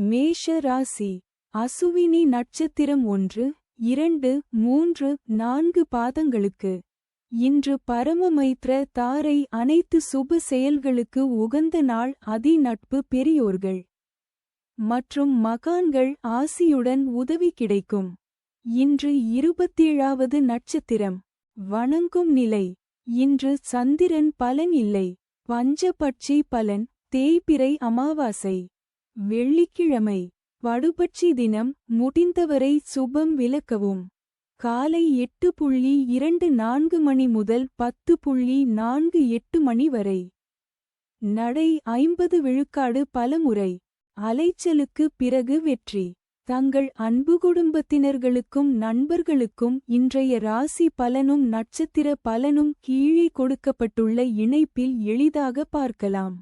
மேஷ ராசி. அசுவினி நட்சத்திரம் 1, 2, 3, 4 பாதங்களுக்கு. இன்று பரமமைத்ர தாரை அனைத்து சுப செயல்களுக்கு உகந்த நாள். அதி நட்பு பெரியோர்கள் மற்றும் மகான்கள் ஆசியுடன் உதவி கிடைக்கும். இன்று 27வது நட்சத்திரம். வணங்கும் நிலை. இன்று சந்திரன் பலன் இல்லை. பஞ்சபட்சி பலன். தேய்பிறை அமாவாசை. வெள்ளிக்கிழமை. படுபட்சி தினம். முடிந்தவரை சுபம் விலக்கவும். காலை 8:24 மணி முதல் 10:48 மணி வரை. நடை 50 விழுக்காடு பலமுறை. அலைச்சலுக்கு பிறகு வெற்றி. தங்கள் அன்பு குடும்பத்தினர்களுக்கும் நண்பர்களுக்கும் இன்றைய ராசி பலனும் நட்சத்திர பலனும் கீழே கொடுக்கப்பட்டுள்ள இணைப்பில் எளிதாக பார்க்கலாம்.